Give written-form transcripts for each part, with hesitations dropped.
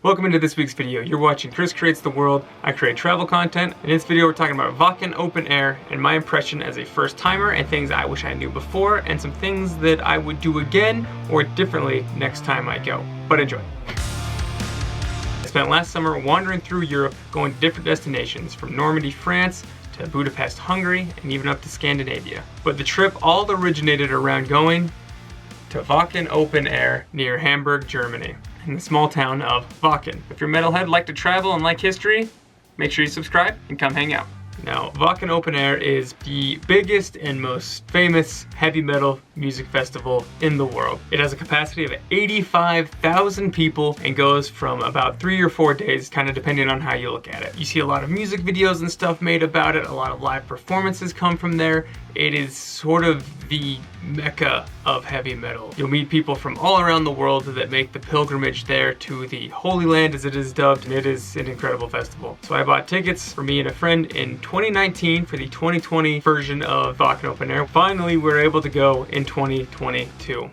Welcome into this week's video. You're watching Chris Creates the World. I create travel content. In this video we're talking about Wacken Open Air and my impression as a first timer and things I wish I knew before and some things that I would do again or differently next time I go. But enjoy. I spent last summer wandering through Europe, going to different destinations from Normandy, France to Budapest, Hungary, and even up to Scandinavia. But the trip all originated around going to Wacken Open Air near Hamburg, Germany, in the small town of Wacken. If you're a metalhead, like to travel and like history, make sure you subscribe and come hang out. Now, Wacken Open Air is the biggest and most famous heavy metal music festival in the world. It has a capacity of 85,000 people and goes from about 3 or 4 days, kind of depending on how you look at it. You see a lot of music videos and stuff made about it, a lot of live performances come from there. It is sort of the mecca of heavy metal. You'll meet people from all around the world that make the pilgrimage there to the Holy Land, as it is dubbed, and it is an incredible festival. So I bought tickets for me and a friend in 2019 for the 2020 version of Wacken Open Air. Finally, we're able to go in 2022.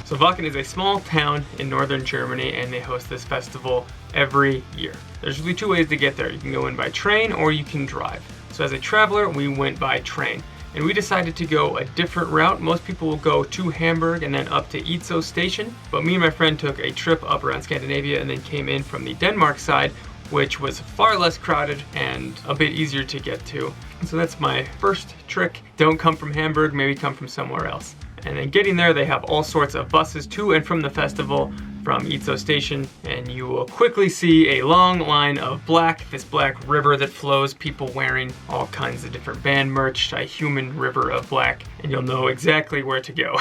So Wacken is a small town in northern Germany and they host this festival every year. There's really two ways to get there. You can go in by train or you can drive. So as a traveler, we went by train. And we decided to go a different route. Most people will go to Hamburg and then up to Itzo station. But me and my friend took a trip up around Scandinavia and then came in from the Denmark side, which was far less crowded and a bit easier to get to. So that's my first trick. Don't come from Hamburg, maybe come from somewhere else. And then getting there, they have all sorts of buses to and from the festival from Itzo station, and you will quickly see a long line of this black river that flows, people wearing all kinds of different band merch, a human river of black, and you'll know exactly where to go.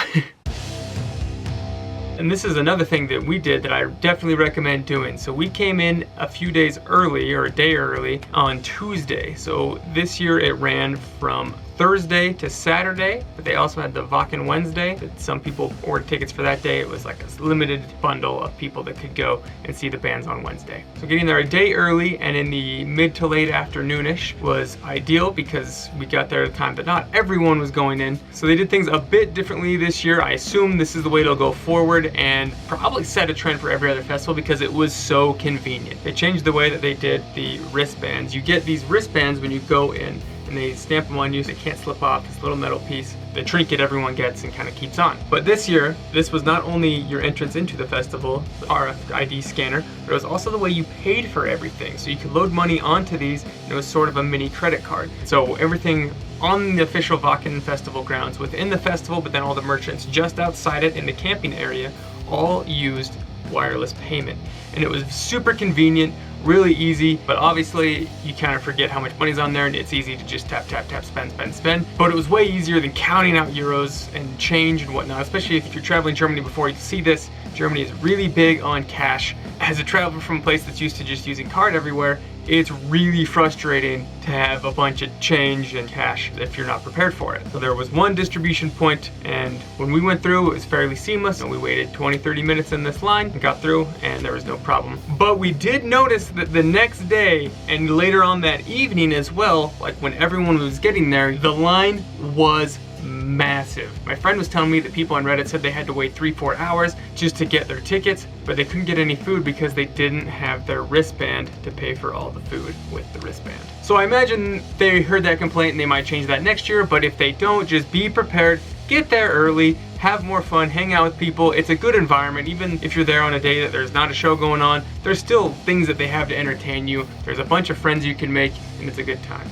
And this is another thing that we did that I definitely recommend doing. So we came in a few days early, or a day early, on Tuesday. So this year it ran from Thursday to Saturday, but they also had the Wacken Wednesday that some people ordered tickets for that day. It was like a limited bundle of people that could go and see the bands on Wednesday. So getting there a day early and in the mid to late afternoonish was ideal because we got there at a time that not everyone was going in. So they did things a bit differently this year. I assume this is the way it'll go forward and probably set a trend for every other festival because it was so convenient. They changed the way that they did the wristbands. You get these wristbands when you go in, and they stamp them on you so it can't slip off, this little metal piece, the trinket everyone gets and kind of keeps on. But this year, this was not only your entrance into the festival, the RFID scanner, but it was also the way you paid for everything. So you could load money onto these, and it was sort of a mini credit card. So everything on the official Wacken Festival grounds, within the festival, but then all the merchants just outside it in the camping area, all used wireless payment. And it was super convenient, really easy, but obviously you kind of forget how much money's on there and it's easy to just tap, tap, tap, spend, spend, spend. But it was way easier than counting out euros and change and whatnot, especially if you're traveling Germany before. You see this, Germany is really big on cash. As a traveler from a place that's used to just using card everywhere, it's really frustrating to have a bunch of change and cash if you're not prepared for it. So there was one distribution point, and when we went through, it was fairly seamless, and we waited 20-30 minutes in this line and got through, and there was no problem. But we did notice that the next day, and later on that evening as well, like when everyone was getting there, the line was massive. My friend was telling me that people on Reddit said they had to wait 3-4 hours just to get their tickets, but they couldn't get any food because they didn't have their wristband to pay for all the food with the wristband. So I imagine they heard that complaint and they might change that next year, but if they don't, just be prepared, get there early, have more fun, hang out with people. It's a good environment. Even if you're there on a day that there's not a show going on, there's still things that they have to entertain you. There's a bunch of friends you can make, and it's a good time.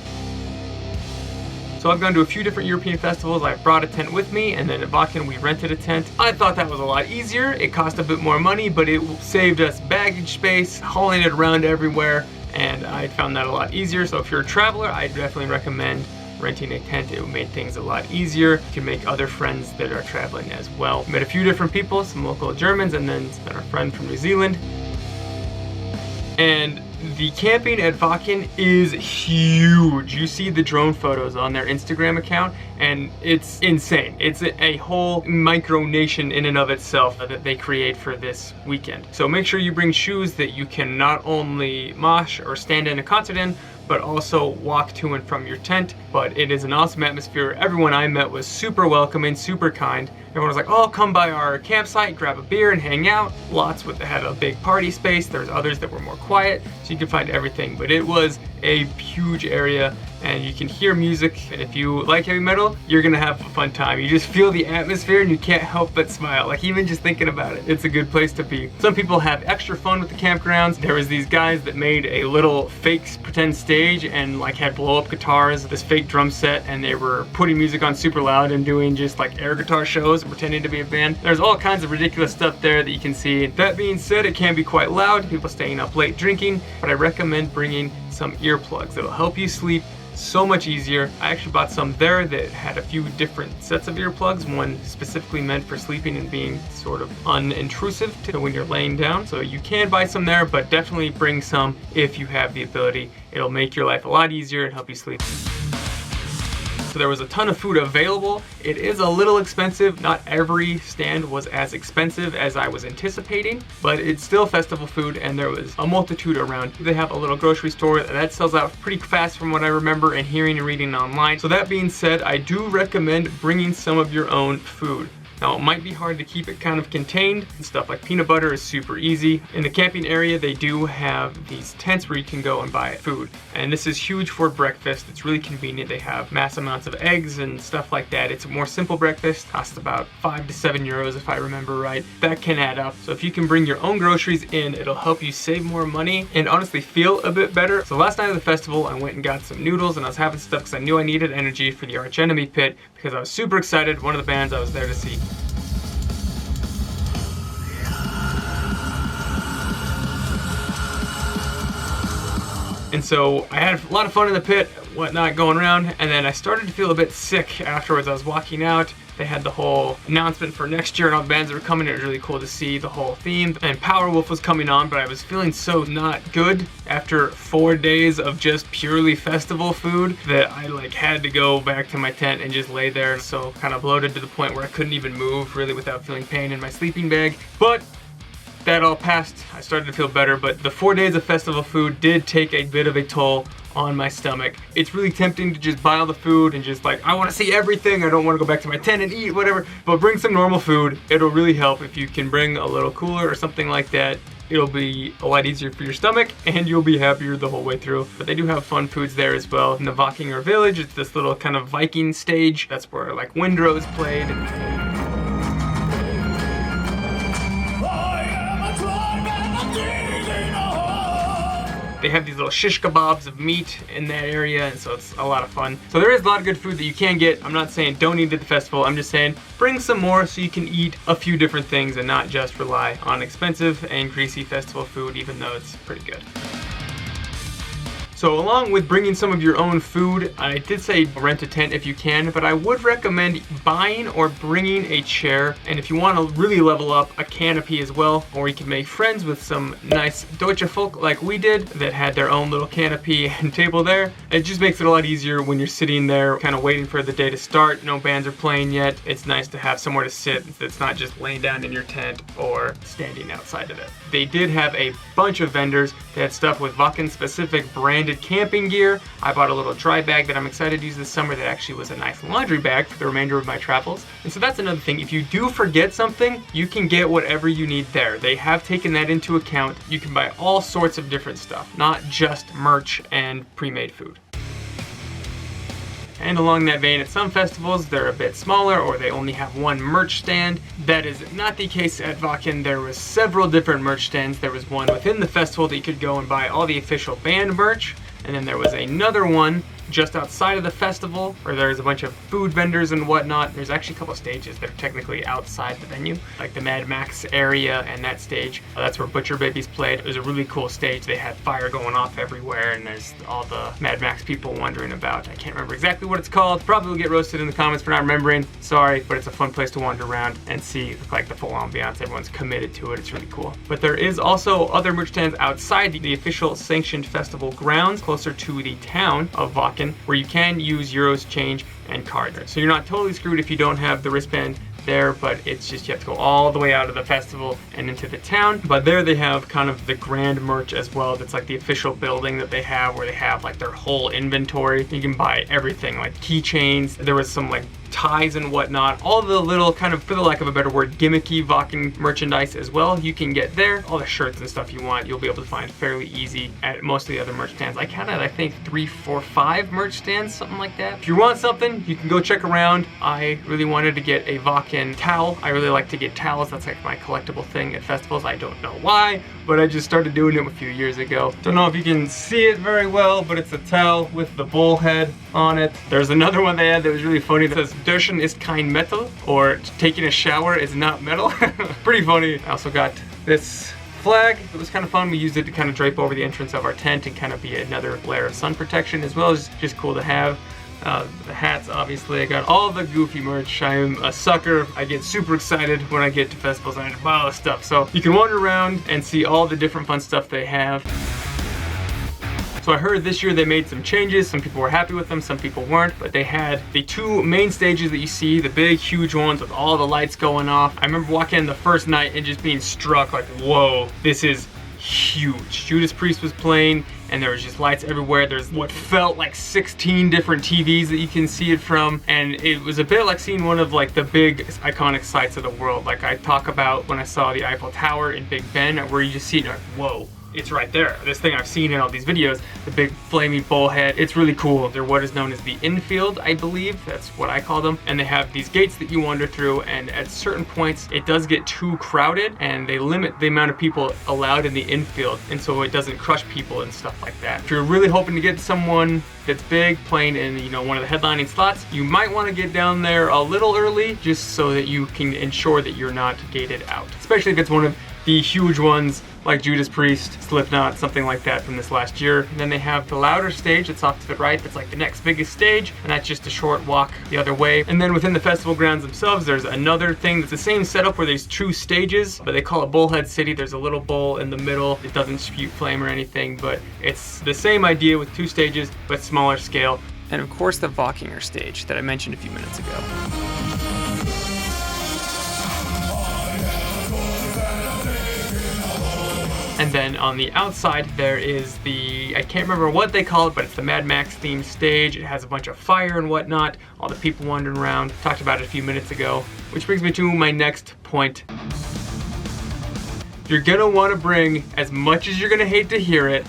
So I've gone to a few different European festivals. I brought a tent with me, and then at Wacken we rented a tent. I thought that was a lot easier. It cost a bit more money, but it saved us baggage space, hauling it around everywhere, and I found that a lot easier. So if you're a traveler, I definitely recommend renting a tent. It made things a lot easier. You can make other friends that are traveling as well. Met a few different people, some local Germans, and then our friend from New Zealand. And the camping at Wacken is huge. You see the drone photos on their Instagram account, and it's insane. It's a whole micronation in and of itself that they create for this weekend. So make sure you bring shoes that you can not only mosh or stand in a concert in, but also walk to and from your tent. But it is an awesome atmosphere. Everyone I met was super welcoming, super kind. Everyone was like, oh, come by our campsite, grab a beer and hang out. Lots had a big party space. There's others that were more quiet, so you can find everything. But it was a huge area, and you can hear music. And if you like heavy metal, you're gonna have a fun time. You just feel the atmosphere and you can't help but smile. Like, even just thinking about it, it's a good place to be. Some people have extra fun with the campgrounds. There was these guys that made a little fake pretend stage and like had blow up guitars, this fake drum set, and they were putting music on super loud and doing just like air guitar shows and pretending to be a band. There's all kinds of ridiculous stuff there that you can see. That being said, it can be quite loud, people staying up late drinking, but I recommend bringing some earplugs. It'll help you sleep so much easier. I actually bought some there that had a few different sets of earplugs, one specifically meant for sleeping and being sort of unintrusive to when you're laying down. So you can buy some there, but definitely bring some if you have the ability. It'll make your life a lot easier and help you sleep. So there was a ton of food available. It is a little expensive. Not every stand was as expensive as I was anticipating, but it's still festival food, and there was a multitude around. They have a little grocery store that sells out pretty fast from what I remember and hearing and reading online. So that being said, I do recommend bringing some of your own food. Now, it might be hard to keep it kind of contained. Stuff like peanut butter is super easy. In the camping area, they do have these tents where you can go and buy food. And this is huge for breakfast. It's really convenient. They have mass amounts of eggs and stuff like that. It's a more simple breakfast. Costs about 5 to 7 euros if I remember right. That can add up. So if you can bring your own groceries in, it'll help you save more money and honestly feel a bit better. So last night of the festival, I went and got some noodles, and I was having stuff because I knew I needed energy for the Arch Enemy pit because I was super excited. One of the bands I was there to see. And so I had a lot of fun in the pit, whatnot, going around, and then I started to feel a bit sick afterwards. I was walking out. They had the whole announcement for next year and all the bands that were coming. It was really cool to see the whole theme. And Powerwolf was coming on, but I was feeling so not good after 4 days of just purely festival food that I like had to go back to my tent and just lay there. So kind of bloated to the point where I couldn't even move really without feeling pain in my sleeping bag. But that all passed. I started to feel better, but the 4 days of festival food did take a bit of a toll on my stomach. It's really tempting to just buy all the food and just like, I want to see everything. I don't want to go back to my tent and eat, whatever. But bring some normal food. It'll really help if you can bring a little cooler or something like that. It'll be a lot easier for your stomach and you'll be happier the whole way through. But they do have fun foods there as well. In the Wacken village, it's this little kind of Viking stage. That's where like Windrose played. They have these little shish kebabs of meat in that area, and so it's a lot of fun. So there is a lot of good food that you can get. I'm not saying don't eat at the festival. I'm just saying bring some more so you can eat a few different things and not just rely on expensive and greasy festival food, even though it's pretty good. So along with bringing some of your own food, I did say rent a tent if you can, but I would recommend buying or bringing a chair. And if you want to really level up, a canopy as well. Or you can make friends with some nice Deutsche folk like we did that had their own little canopy and table there. It just makes it a lot easier when you're sitting there kind of waiting for the day to start. No bands are playing yet. It's nice to have somewhere to sit that's not just laying down in your tent or standing outside of it. They did have a bunch of vendors that had stuff with Wacken specific branded camping gear. I bought a little dry bag that I'm excited to use this summer that actually was a nice laundry bag for the remainder of my travels. And so that's another thing. If you do forget something, you can get whatever you need there. They have taken that into account. You can buy all sorts of different stuff, not just merch and pre-made food. And along that vein, at some festivals, they're a bit smaller or they only have one merch stand. That is not the case at Wacken. There was several different merch stands. There was one within the festival that you could go and buy all the official band merch. And then there was another one just outside of the festival where there's a bunch of food vendors and whatnot. There's actually a couple stages that are technically outside the venue, like the Mad Max area and that stage. That's where Butcher Babies played. It was a really cool stage. They had fire going off everywhere and there's all the Mad Max people wandering about. I can't remember exactly what it's called. Probably will get roasted in the comments for not remembering. Sorry, but it's a fun place to wander around and see like the full ambiance. Everyone's committed to it. It's really cool. But there is also other merch stands outside the official sanctioned festival grounds closer to the town of Wacken. Wacken, where you can use euros, change, and card. So you're not totally screwed if you don't have the wristband there, but it's just you have to go all the way out of the festival and into the town. But there they have kind of the grand merch as well. That's like the official building that they have, where they have like their whole inventory. You can buy everything, like keychains. There was some like ties and whatnot, all the little kind of, for the lack of a better word, gimmicky Wacken merchandise as well. You can get there. All the shirts and stuff you want, you'll be able to find fairly easy at most of the other merch stands. I counted, I think, 3, 4, 5 merch stands, something like that. If you want something, you can go check around. I really wanted to get a Wacken towel. I really like to get towels. That's like my collectible thing at festivals. I don't know why, but I just started doing it a few years ago. Don't know if you can see it very well, but it's a towel with the bull head on it. There's another one they had that was really funny that says Duschen ist kein Metal, or taking a shower is not metal. Pretty funny. I also got this flag. It was kind of fun. We used it to kind of drape over the entrance of our tent and kind of be another layer of sun protection, as well as just cool to have. The hats, obviously. I got all the goofy merch. I am a sucker. I get super excited when I get to festivals and I buy all this stuff. So you can wander around and see all the different fun stuff they have. So I heard this year they made some changes. Some people were happy with them, some people weren't, but they had the 2 main stages that you see, the big, huge ones with all the lights going off. I remember walking in the first night and just being struck like, whoa, this is huge. Judas Priest was playing and there was just lights everywhere. There's what felt like 16 different TVs that you can see it from, and it was a bit like seeing one of like the big iconic sights of the world. Like I talk about when I saw the Eiffel Tower in Big Ben, where you just see it and you're like, whoa, it's right there. This thing I've seen in all these videos, the big flaming bullhead. It's really cool. They're what is known as the infield, I believe. That's what I call them. And they have these gates that you wander through, and at certain points it does get too crowded and they limit the amount of people allowed in the infield, and so it doesn't crush people and stuff like that. If you're really hoping to get someone that's big playing in, you know, one of the headlining slots, you might want to get down there a little early just so that you can ensure that you're not gated out, especially if it's one of the huge ones like Judas Priest, Slipknot, something like that from this last year. And then they have the louder stage that's off to the right, that's like the next biggest stage, and that's just a short walk the other way. And then within the festival grounds themselves, there's another thing that's the same setup where there's 2 stages, but they call it Bullhead City. There's a little bowl in the middle. It doesn't spew flame or anything, but it's the same idea with 2 stages, but smaller scale. And of course the Wackener stage that I mentioned a few minutes ago. And then on the outside, there is the, I can't remember what they call it, but it's the Mad Max themed stage. It has a bunch of fire and whatnot, all the people wandering around. Talked about it a few minutes ago, which brings me to my next point. You're gonna wanna bring, as much as you're gonna hate to hear it,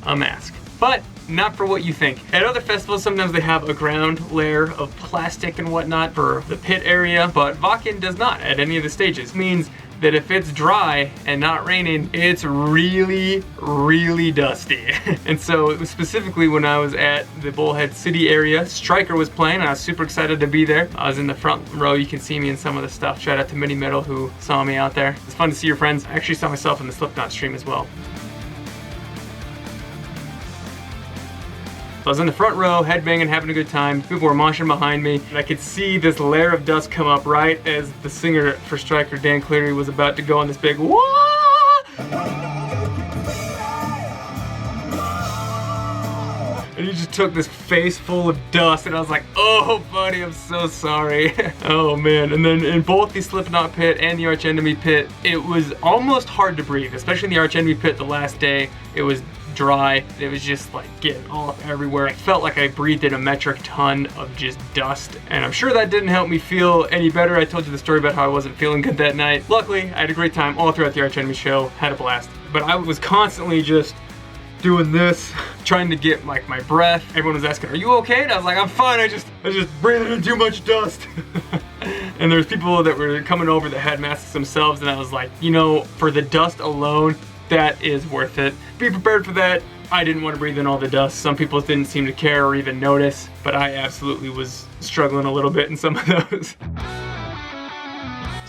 a mask. But not for what you think. At other festivals, sometimes they have a ground layer of plastic and whatnot for the pit area, but Wacken does not at any of the stages. It means that if it's dry and not raining, it's really, really dusty. And so specifically when I was at the Bullhead City area, Stryker was playing and I was super excited to be there. I was in the front row, you can see me in some of the stuff. Shout out to Mini Metal who saw me out there. It's fun to see your friends. I actually saw myself in the Slipknot stream as well. I was in the front row, headbanging, having a good time. People were moshing behind me, and I could see this layer of dust come up right as the singer for Stryker, Dan Cleary, was about to go on this big wah! And he just took this face full of dust, and I was like, oh buddy, I'm so sorry. Oh man. And then in both the Slipknot pit and the Arch Enemy pit, it was almost hard to breathe, especially in the Arch Enemy pit the last day. It was dry. It was just like getting all up everywhere. I felt like I breathed in a metric ton of just dust, and I'm sure that didn't help me feel any better. I told you the story about how I wasn't feeling good that night. Luckily, I had a great time all throughout the Arch Enemy show, had a blast. But I was constantly just doing this, trying to get like my breath. Everyone was asking, are you okay? And I was like, I'm fine, I just breathing in too much dust. And there's people that were coming over that had masks themselves, and I was like, you know, for the dust alone, that is worth it. Be prepared for that. I didn't want to breathe in all the dust. Some people didn't seem to care or even notice, but I absolutely was struggling a little bit in some of those.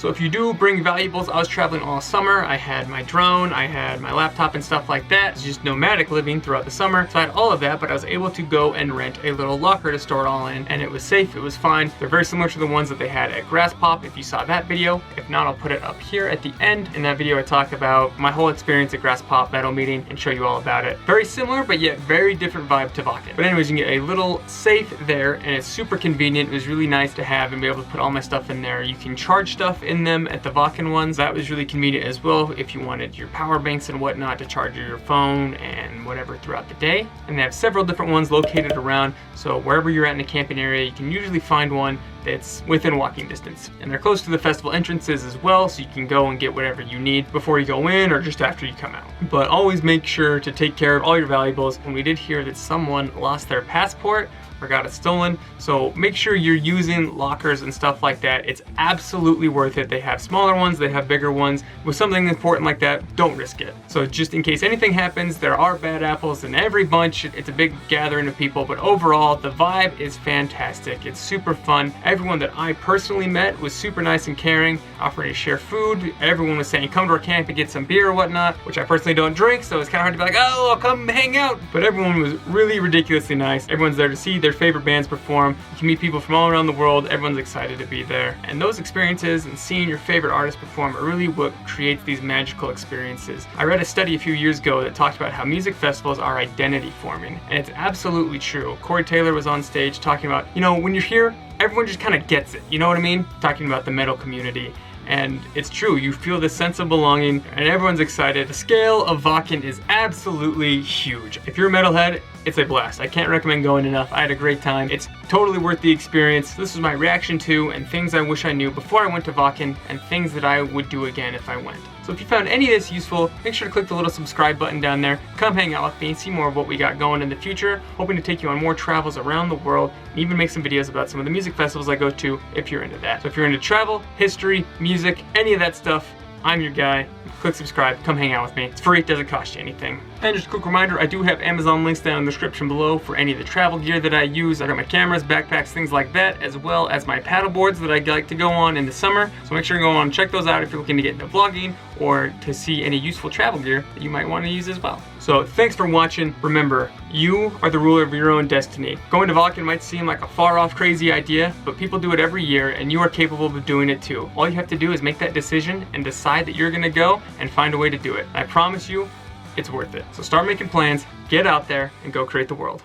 So if you do bring valuables, I was traveling all summer. I had my drone, I had my laptop and stuff like that. It's just nomadic living throughout the summer. So I had all of that, but I was able to go and rent a little locker to store it all in, and it was safe, it was fine. They're very similar to the ones that they had at Grass Pop if you saw that video. If not, I'll put it up here at the end. In that video, I talk about my whole experience at Grass Pop metal meeting and show you all about it. Very similar, but yet very different vibe to Wacken. But anyways, you can get a little safe there, and it's super convenient. It was really nice to have and be able to put all my stuff in there. You can charge stuff in them at the Wacken ones. That was really convenient as well if you wanted your power banks and whatnot to charge your phone and whatever throughout the day. And they have several different ones located around, so wherever you're at in a camping area, you can usually find one that's within walking distance. And they're close to the festival entrances as well, so you can go and get whatever you need before you go in or just after you come out. But always make sure to take care of all your valuables. And we did hear that someone lost their passport or got it stolen, so make sure you're using lockers and stuff like that. It's absolutely worth it. They have smaller ones, they have bigger ones. With something important like that, don't risk it. So just in case anything happens, there are bad apples in every bunch. It's a big gathering of people, but overall the vibe is fantastic. It's super fun. Everyone that I personally met was super nice and caring, offering to share food. Everyone was saying come to our camp and get some beer or whatnot, which I personally don't drink, so it's kind of hard to be like, oh, I'll come hang out. But everyone was really ridiculously nice. Everyone's there to see their favorite bands perform. You can meet people from all around the world. Everyone's excited to be there. And those experiences and seeing your favorite artists perform are really what creates these magical experiences. I read a study a few years ago that talked about how music festivals are identity forming, and it's absolutely true. Corey Taylor was on stage talking about, you know, when you're here, everyone just kind of gets it, you know what I mean? Talking about the metal community. And it's true, you feel this sense of belonging and everyone's excited. The scale of Wacken is absolutely huge. If you're a metalhead, it's a blast. I can't recommend going enough. I had a great time. It's totally worth the experience. This was my reaction to and things I wish I knew before I went to Wacken and things that I would do again if I went. So if you found any of this useful, make sure to click the little subscribe button down there. Come hang out with me and see more of what we got going in the future. Hoping to take you on more travels around the world and even make some videos about some of the music festivals I go to if you're into that. So if you're into travel, history, music, any of that stuff, I'm your guy. Click subscribe, come hang out with me. It's free, it doesn't cost you anything. And just a quick reminder, I do have Amazon links down in the description below for any of the travel gear that I use. I got my cameras, backpacks, things like that, as well as my paddle boards that I like to go on in the summer. So make sure to go on and check those out if you're looking to get into vlogging or to see any useful travel gear that you might want to use as well. So thanks for watching. Remember, you are the ruler of your own destiny. Going to Wacken might seem like a far off crazy idea, but people do it every year and you are capable of doing it too. All you have to do is make that decision and decide that you're gonna go and find a way to do it. I promise you, it's worth it. So start making plans, get out there, and go create the world.